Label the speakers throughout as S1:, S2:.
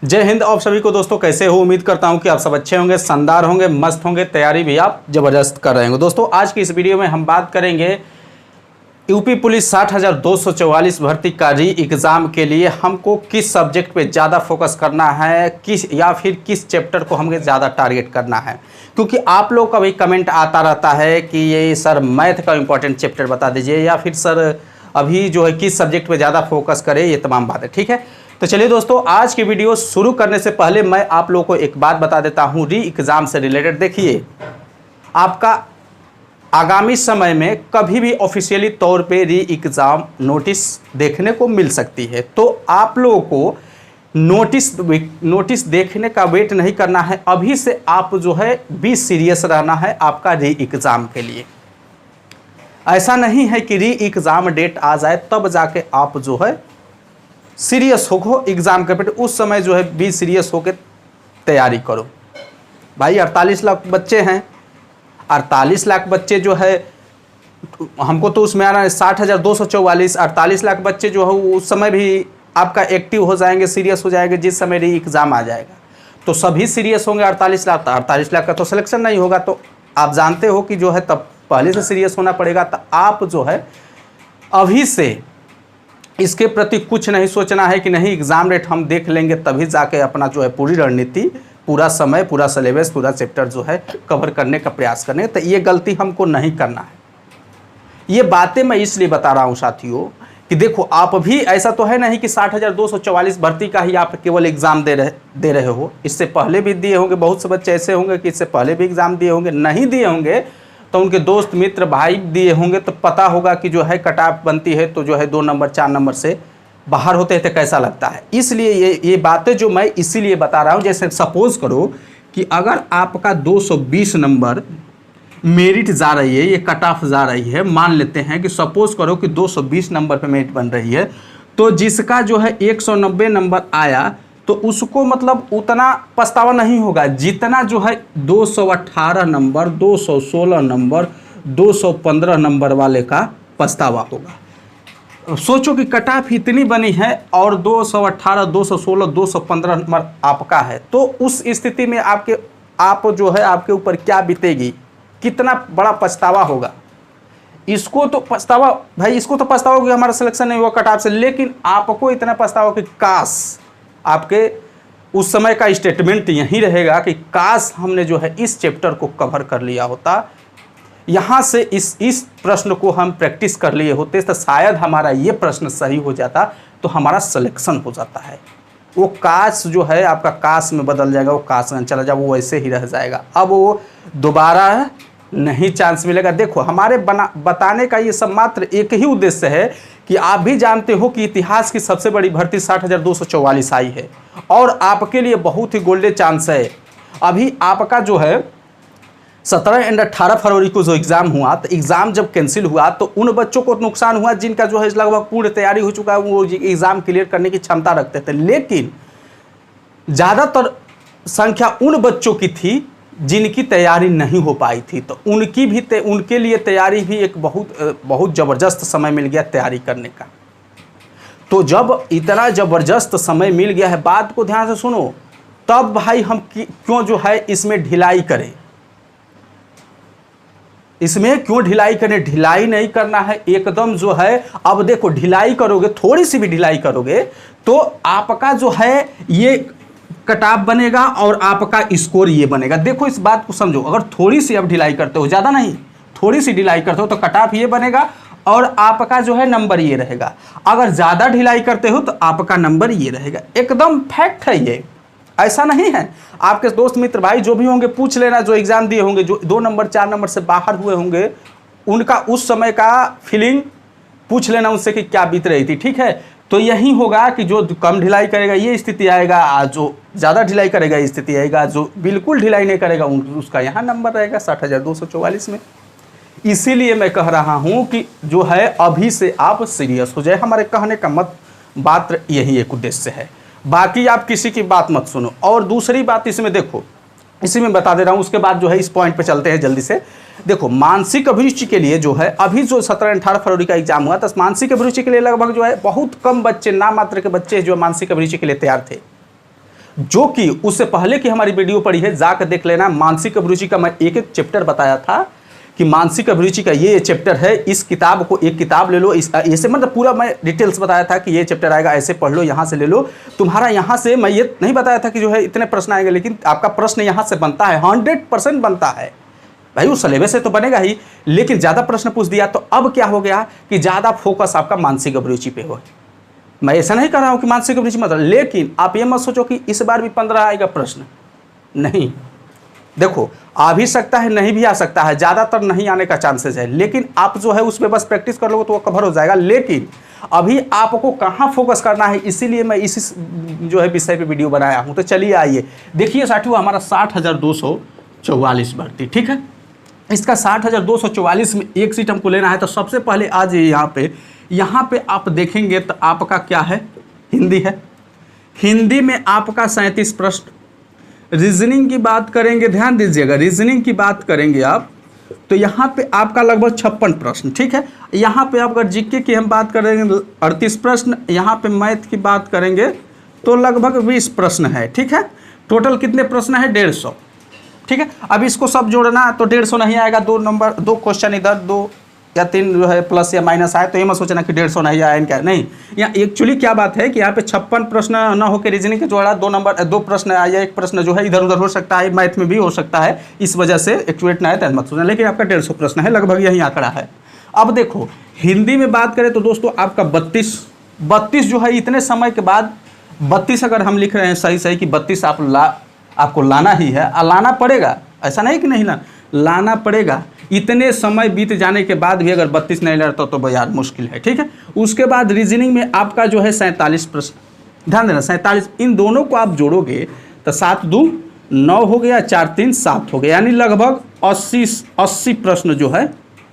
S1: जय हिंद। आप सभी को दोस्तों कैसे हो? उम्मीद करता हूं कि आप सब अच्छे होंगे, शानदार होंगे, मस्त होंगे, तैयारी भी आप जबरदस्त कर रहे होंगे। दोस्तों आज की इस वीडियो में हम बात करेंगे यूपी पुलिस 60,244 भर्ती का री एग्ज़ाम के लिए हमको किस सब्जेक्ट पे ज़्यादा फोकस करना है, किस चैप्टर को हमें ज़्यादा टारगेट करना है। क्योंकि आप लोग का भी कमेंट आता रहता है कि ये सर मैथ का इंपॉर्टेंट चैप्टर बता दीजिए, या फिर सर अभी जो है किस सब्जेक्ट पे ज़्यादा फोकस करें, ये तमाम बातें। ठीक है, तो चलिए दोस्तों आज की वीडियो शुरू करने से पहले मैं आप लोगों को एक बात बता देता हूँ री एग्ज़ाम से रिलेटेड। देखिए, आपका आगामी समय में कभी भी ऑफिशियली तौर पे री एग्ज़ाम नोटिस देखने को मिल सकती है, तो आप लोगों को नोटिस देखने का वेट नहीं करना है। अभी से आप जो है बी सीरियस रहना है आपका री एग्ज़ाम के लिए। ऐसा नहीं है कि री एग्ज़ाम डेट आ जाए तब जाके आप जो है सीरियस हो एग्ज़ाम के प्रति। उस समय जो है बी सीरियस होकर तैयारी करो। भाई 48 लाख बच्चे हैं, 48 लाख बच्चे जो है हमको तो उसमें आना है 60,244। 48 लाख बच्चे जो है उस समय भी आपका एक्टिव हो जाएंगे, सीरियस हो जाएंगे जिस समय री एग्ज़ाम आ जाएगा। तो सभी सीरियस होंगे। 48 लाख, तो 48 लाख का तो सिलेक्शन नहीं होगा, तो आप जानते हो कि जो है तब पहले से सीरियस होना पड़ेगा। तो आप जो है अभी से इसके प्रति कुछ नहीं सोचना है कि नहीं एग्ज़ाम डेट हम देख लेंगे तभी जाके अपना जो है पूरी रणनीति, पूरा समय, पूरा सिलेबस, पूरा चैप्टर जो है कवर करने का प्रयास करने। तो ये गलती हमको नहीं करना है। ये बातें मैं इसलिए बता रहा हूँ साथियों कि देखो, आप भी ऐसा तो है नहीं कि 60,244 भर्ती का ही आप केवल एग्ज़ाम दे रहे हो। इससे पहले भी दिए होंगे। बहुत से बच्चे ऐसे होंगे कि इससे पहले भी एग्ज़ाम दिए होंगे, नहीं दिए होंगे तो उनके दोस्त मित्र भाई दिए होंगे, तो पता होगा कि जो है कट ऑफ बनती है तो जो है 2 नंबर 4 नंबर से बाहर होते हैं तो कैसा लगता है। इसलिए ये बातें जो मैं इसीलिए बता रहा हूँ। जैसे सपोज करो कि अगर आपका 220 नंबर मेरिट जा रही है, ये कट ऑफ जा रही है, मान लेते हैं कि सपोज करो कि 220 नंबर पे मेरिट बन रही है, तो जिसका जो है 190 नंबर आया तो उसको मतलब उतना पछतावा नहीं होगा जितना जो है 218 नंबर, 216 नंबर, 215 नंबर वाले का पछतावा होगा। सोचो कि कट ऑफ इतनी बनी है और 218, 216, 215 नंबर आपका है, तो उस स्थिति में आप जो है आपके ऊपर क्या बीतेगी, कितना बड़ा पछतावा होगा। इसको तो पछतावा भाई, इसको तो पछतावा होगा कि हमारा सिलेक्शन नहीं हुआ कट ऑफ से, लेकिन आपको इतना पछतावा कि काश आपके उस समय का स्टेटमेंट यही रहेगा कि काश हमने जो है इस चैप्टर को कवर कर लिया होता, यहाँ से इस प्रश्न को हम प्रैक्टिस कर लिए होते तो शायद हमारा ये प्रश्न सही हो जाता, तो हमारा सिलेक्शन हो जाता है। वो काश जो है आपका काश में बदल जाएगा, वो काश में चला जाएगा, वो वैसे ही रह जाएगा। अब वो दोबारा नहीं चांस मिलेगा। देखो, हमारे बताने का ये सब मात्र एक ही उद्देश्य है कि आप भी जानते हो कि इतिहास की सबसे बड़ी भर्ती 60,244 आई है और आपके लिए बहुत ही गोल्डन चांस है। अभी आपका जो है 17 एंड 18 फरवरी को जो एग्ज़ाम हुआ, तो एग्ज़ाम जब कैंसिल हुआ तो उन बच्चों को नुकसान हुआ जिनका जो है लगभग पूर्ण तैयारी हो चुका है, वो एग्ज़ाम क्लियर करने की क्षमता रखते थे। लेकिन ज़्यादातर संख्या उन बच्चों की थी जिनकी तैयारी नहीं हो पाई थी, तो उनके लिए तैयारी भी एक बहुत ज़बरदस्त समय मिल गया तैयारी करने का। तो जब इतना ज़बरदस्त समय मिल गया है, बात को ध्यान से सुनो, तब भाई हम क्यों जो है इसमें ढिलाई करें। इसमें क्यों ढिलाई करें? ढिलाई नहीं करना है एकदम जो है। अब देखो, ढिलाई करोगे, थोड़ी सी भी ढिलाई करोगे तो आपका जो है ये कट ऑफ बनेगा और आपका स्कोर ये बनेगा। देखो, इस बात को समझो। अगर थोड़ी सी अब ढिलाई करते हो, ज़्यादा नहीं, थोड़ी सी ढिलाई करते हो तो कट ऑफ ये बनेगा और आपका जो है नंबर ये रहेगा। अगर ज़्यादा ढिलाई करते हो तो आपका नंबर ये रहेगा। एकदम फैक्ट है ये, ऐसा नहीं है। आपके दोस्त मित्र भाई जो भी होंगे पूछ लेना, जो एग्ज़ाम दिए होंगे, जो 2 नंबर 4 नंबर से बाहर हुए होंगे, उनका उस समय का फीलिंग पूछ लेना उनसे कि क्या बीत रही थी। ठीक है, तो यही होगा कि जो कम ढिलाई करेगा ये स्थिति आएगा, जो ज़्यादा ढिलाई करेगा ये स्थिति आएगा, जो बिल्कुल ढिलाई नहीं करेगा उसका यहाँ नंबर रहेगा 60,244 में। इसीलिए मैं कह रहा हूँ कि जो है अभी से आप सीरियस हो जाए। हमारे कहने का बात यही एक उद्देश्य है। बाकी आप किसी की बात मत सुनो। और दूसरी बात इसमें देखो, इसी में बता दे रहा हूँ, उसके बाद जो है इस पॉइंट पे चलते हैं जल्दी से। देखो, मानसिक अभिरुचि के लिए जो है अभी जो 17-18 फरवरी का एग्जाम हुआ, तो मानसिक अभिरुचि के लिए लगभग जो है बहुत कम बच्चे, नाम मात्र के बच्चे जो मानसिक अभिरुचि के लिए तैयार थे। जो कि उससे पहले की हमारी वीडियो पड़ी है, जाकर देख लेना। मानसिक अभिरुचि का मैं एक एक चैप्टर बताया था कि मानसिक अभिरुचि का ये चैप्टर है, इस किताब को एक किताब ले लो, इस ऐसे मतलब पूरा मैं डिटेल्स बताया था कि ये चैप्टर आएगा, ऐसे पढ़ लो, यहाँ से ले लो। तुम्हारा यहाँ से मैं ये नहीं बताया था कि जो है इतने प्रश्न आएंगे, लेकिन आपका प्रश्न यहाँ से बनता है, 100% बनता है भाई, उस सिलेबस से तो बनेगा ही, लेकिन ज़्यादा प्रश्न पूछ दिया तो अब क्या हो गया कि ज़्यादा फोकस आपका मानसिक अभिरुचि पे हो। मैं ऐसा नहीं कर रहा हूँ कि मानसिक अभिरुचि मत, लेकिन आप ये मत सोचो कि इस बार भी 15 आएगा प्रश्न, नहीं। देखो आ भी सकता है, नहीं भी आ सकता है, ज़्यादातर नहीं आने का चांसेस है, लेकिन आप जो है उस पर बस प्रैक्टिस कर लोगे तो वो कवर हो जाएगा। लेकिन अभी आपको कहाँ फोकस करना है, इसीलिए मैं इसी जो है विषय पे वीडियो बनाया हूँ। तो चलिए आइए देखिए साथियों, हमारा 60,244 भर्ती, ठीक है। इसका 60,244 में एक सीट हमको लेना है। तो सबसे पहले आज यहाँ पे आप देखेंगे तो आपका क्या है, हिंदी है। हिंदी में आपका 37 प्रश्न। रीजनिंग की बात करेंगे, ध्यान दीजिएगा, रीजनिंग की बात करेंगे आप तो यहाँ पे आपका लगभग 56 प्रश्न, ठीक है। यहाँ पे आप अगर जीके की हम बात करेंगे 38 प्रश्न, यहाँ पे मैथ की बात करेंगे तो लगभग 20 प्रश्न है, ठीक है। टोटल कितने प्रश्न है, 150, ठीक है। अब इसको सब जोड़ना तो 150 नहीं आएगा, 2 क्वेश्चन इधर 2 या 3 जो है प्लस या माइनस आए तो ये मत सोचना कि 150 नहीं आया, इनका नहीं। यहाँ एक्चुअली क्या बात है कि यहाँ पे 56 प्रश्न ना होकर रीजनिंग के जोड़ा 2 प्रश्न आया, एक प्रश्न जो है इधर उधर हो सकता है, मैथ में भी हो सकता है, इस वजह से एक्चुएट ना है मत सोचना, लेकिन आपका 150 प्रश्न है, लगभग यही आंकड़ा है। अब देखो हिंदी में बात करें तो दोस्तों आपका 32 जो है, इतने समय के बाद 32 अगर हम लिख रहे हैं सही कि 32 आपको लाना ही है, लाना पड़ेगा, ऐसा नहीं कि नहीं लाना पड़ेगा। इतने समय बीत जाने के बाद भी अगर 32 नहीं लड़ता तो यार मुश्किल है, ठीक है। उसके बाद रीजनिंग में आपका जो है 47 प्रश्न, ध्यान देना 47, इन दोनों को आप जोड़ोगे तो 7 2 9 हो गया, 4 3 7 हो गया, यानी लगभग 80 प्रश्न जो है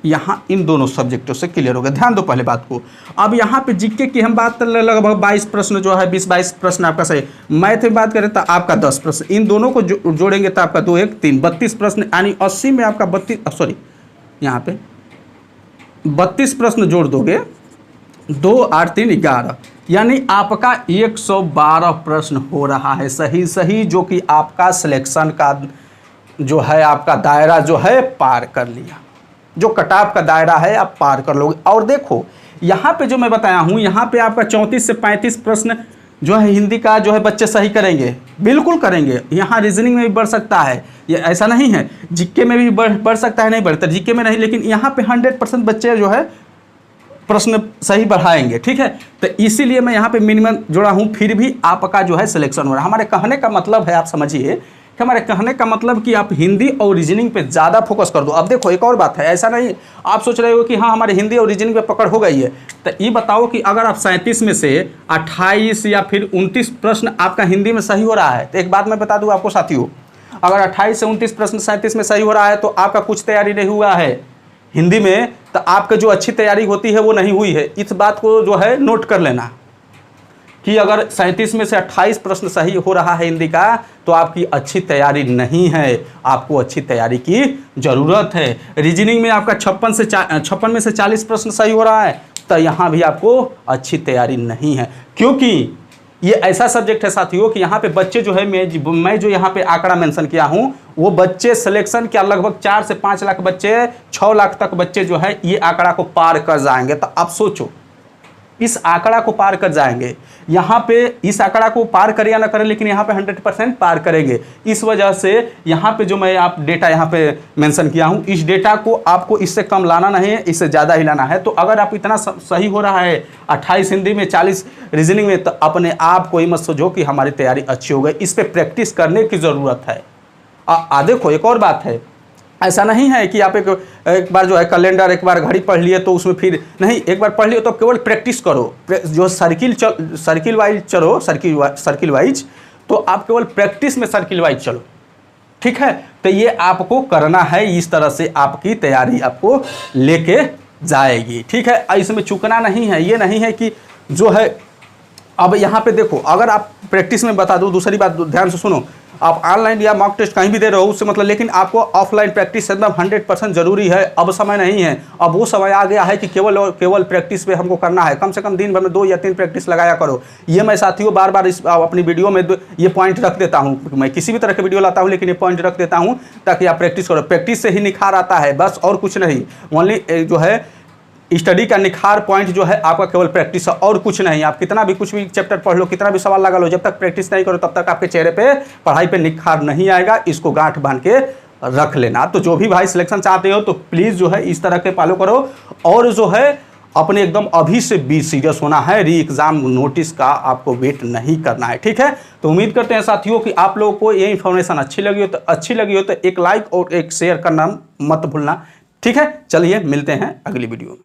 S1: यहाँ इन दोनों सब्जेक्टों से क्लियर हो गया। ध्यान दो पहले बात को। अब यहाँ पे जीके की हम बात कर रहे, लगभग 22 प्रश्न जो है, 20-22 प्रश्न आपका सही। मैथ में बात करें तो आपका 10 प्रश्न, इन दोनों को जोड़ेंगे तो आपका 2 1 3 32 प्रश्न, यानी 80 में आपका यहाँ पे 32 प्रश्न जोड़ दोगे, 2 8 3 11, यानी आपका 112 प्रश्न हो रहा है सही, जो कि आपका सिलेक्शन का जो है आपका दायरा जो है पार कर लिया, जो कटाव का दायरा है आप पार कर लोगे। और देखो यहाँ पे जो मैं बताया हूँ, यहाँ पे आपका 34 से 35 प्रश्न जो है हिंदी का जो है बच्चे सही करेंगे, बिल्कुल करेंगे। यहाँ रीजनिंग में भी बढ़ सकता है, ये ऐसा नहीं है, जीके में भी बढ़ सकता है, नहीं बढ़ता जीके में नहीं, लेकिन यहाँ पे 100% बच्चे जो है प्रश्न सही बढ़ाएंगे, ठीक है। तो इसीलिए मैं यहाँ पे मिनिमम जोड़ा हूँ, फिर भी आपका जो है सिलेक्शन हो रहा है। हमारे कहने का मतलब है, आप समझिए कि हमारे कहने का मतलब कि आप हिंदी और रीजनिंग पे ज़्यादा फोकस कर दो। अब देखो एक और बात है, ऐसा नहीं आप सोच रहे हो कि हाँ हमारे हिंदी और रीजनिंग पे पकड़ हो गई है, तो ये बताओ कि अगर आप 37 में से 28 या फिर 29 प्रश्न आपका हिंदी में सही हो रहा है, तो एक बात मैं बता दूँ आपको साथियों, अगर 28 से 29 प्रश्न 37 में सही हो रहा है तो आपका कुछ तैयारी नहीं हुआ है हिंदी में, तो आपका जो अच्छी तैयारी होती है वो नहीं हुई है। इस बात को जो है नोट कर लेना कि अगर 37 में से 28 प्रश्न सही हो रहा है हिंदी का, तो आपकी अच्छी तैयारी नहीं है, आपको अच्छी तैयारी की ज़रूरत है। रीजनिंग में आपका 56 में से 40 प्रश्न सही हो रहा है, तो यहाँ भी आपको अच्छी तैयारी नहीं है, क्योंकि ये ऐसा सब्जेक्ट है साथियों कि यहाँ पे बच्चे जो है, मैं जो यहाँ पे आंकड़ा मेंशन किया हूँ, वो बच्चे सिलेक्शन क्या लगभग 4 से 5 लाख बच्चे, 6 लाख तक बच्चे जो है ये आंकड़ा को पार कर जाएंगे। तो आप सोचो, इस आंकड़ा को पार कर जाएंगे, यहाँ पे इस आंकड़ा को पार करें या ना करें, लेकिन यहाँ पे 100% पार करेंगे। इस वजह से यहाँ पे जो मैं आप डेटा यहाँ पे मेंशन किया हूँ, इस डेटा को आपको इससे कम लाना नहीं है, इससे ज़्यादा ही लाना है। तो अगर आप इतना सही हो रहा है 28 हिंदी में 40 रीजनिंग में, तो अपने आप को ही मत सोचो कि हमारी तैयारी अच्छी हो गई, इस पर प्रैक्टिस करने की ज़रूरत है। देखो एक और बात है, ऐसा नहीं है कि आप एक बार जो है कैलेंडर, एक बार घड़ी पढ़ लिए तो उसमें फिर नहीं, एक बार पढ़ लिए तो केवल प्रैक्टिस करो, जो सर्किल वाइज चलो, सर्किल वाइज, तो आप केवल प्रैक्टिस में सर्किल वाइज चलो, ठीक है। तो ये आपको करना है, इस तरह से आपकी तैयारी आपको लेके जाएगी, ठीक है। इसमें चूकना नहीं है, ये नहीं है कि जो है। अब यहाँ पे देखो, अगर आप प्रैक्टिस में बता दो, दूसरी बात ध्यान से सुनो, आप ऑनलाइन या मॉक टेस्ट कहीं भी दे रहे हो उससे मतलब, लेकिन आपको ऑफलाइन प्रैक्टिस एकदम 100% जरूरी है। अब समय नहीं है, अब वो समय आ गया है कि केवल और केवल प्रैक्टिस पे हमको करना है। कम से कम दिन भर में 2 या 3 प्रैक्टिस लगाया करो। ये मैं साथियों बार बार इस अपनी वीडियो में ये पॉइंट रख देता हूँ। मैं किसी भी तरह की वीडियो लाता हूँ लेकिन ये पॉइंट रख देता हूँ ताकि आप प्रैक्टिस करो। प्रैक्टिस से ही निखार आता है, बस और कुछ नहीं। ओनली जो है स्टडी का निखार पॉइंट जो है आपका केवल प्रैक्टिस है और कुछ नहीं। आप कितना भी कुछ भी चैप्टर पढ़ लो, कितना भी सवाल लगा लो, जब तक प्रैक्टिस नहीं करो तब तक आपके चेहरे पे पढ़ाई पे निखार नहीं आएगा। इसको गांठ बांध के रख लेना। तो जो भी भाई सिलेक्शन चाहते हो तो प्लीज़ जो है इस तरह के फॉलो करो और जो है अपने एकदम अभी से भी सीरियस होना है। री एग्जाम नोटिस का आपको वेट नहीं करना है, ठीक है। तो उम्मीद करते हैं साथियों कि आप लोगों को ये इन्फॉर्मेशन अच्छी लगी हो तो एक लाइक और एक शेयर करना मत भूलना, ठीक है। चलिए मिलते हैं अगली वीडियो में।